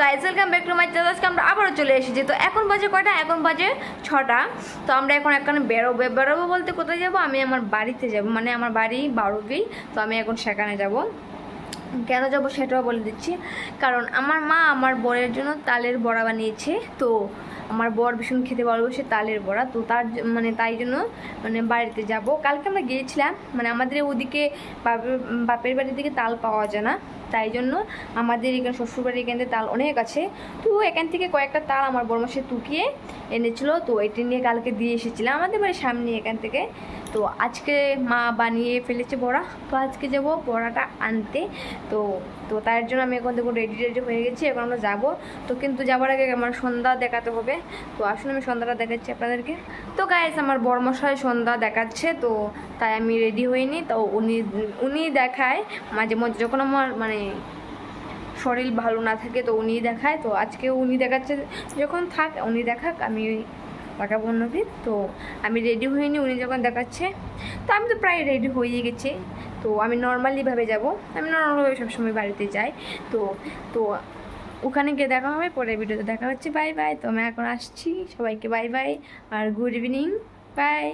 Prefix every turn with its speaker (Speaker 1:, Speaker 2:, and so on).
Speaker 1: Guys welcome back to my channel. আজকে আমরা আবারও চলে এসেছি। তো এখন বাজে কয়টা? এখন বাজে 6টা। তো আমরা এখন একখানে বেরোবো বলতে কোথায় যাব? আমি আমার বাড়িতে যাব, মানে আমার বাড়ি বারুবি। তো আমি এখন সেখানে যাব। কেন যাব সেটাও বলে দিচ্ছি। কারণ আমার মা আমার বরের জন্য তালের বড়া বানিয়েছে। তো আমার বর ভীষণ খেতে ভালোবাসে তালের বড়া। তো তাই জন্য বাড়িতে যাব। কালকে আমরা গিয়েছিলাম, আমাদের ওদিকে বাপের বাড়ির দিকে তাল পাওয়া যায় না, তাই জন্য আমাদের এখানে শ্বশুরবাড়ির এখান থেকে তাল অনেক আছে। তো এখান থেকে কয়েকটা তাল আমার বড়মাসে টুকিয়ে এনেছিল। তো এটি নিয়ে কালকে দিয়ে এসেছিলাম আমাদের বাড়ির সামনে এখান থেকে। তো আজকে মা বানিয়ে ফেলেছে বড়া। তো আজকে যাব বড়াটা আনতে। তো তো তার জন্য আমি এখন দেখুন রেডি হয়ে গেছি। এখন আমরা যাবো। তো কিন্তু যাওয়ার আগে আমার সন্ধ্যা দেখাতে হবে। তো আসুন আমি সন্ধ্যাটা দেখাচ্ছি আপনাদেরকে। তো গাইস আমার বড়মশাই সন্ধ্যা দেখাচ্ছে, তো তাই আমি রেডি হইনি। তো উনি দেখায় মাঝে মধ্যে, যখন আমার শরীর ভালো না থাকে তো উনি দেখায়। তো আজকে উনি দেখাচ্ছে, যখন উনি দেখাক, আমি পাঠাবো অন্যকে। তো আমি রেডি হইনি, উনি যখন দেখাচ্ছে। তো আমি তো প্রায় রেডি হয়ে গেছি। তো আমি নর্মালিভাবে যাব, আমি নর্মালভাবে সবসময় বাড়িতে যাই। তো তো ওখানে গিয়ে দেখা হবে, পরে ভিডিওতে দেখা হচ্ছে। Bye bye. তো আমি এখন আসছি, সবাইকে বাই বাই আর গুড ইভিনিং, বাই।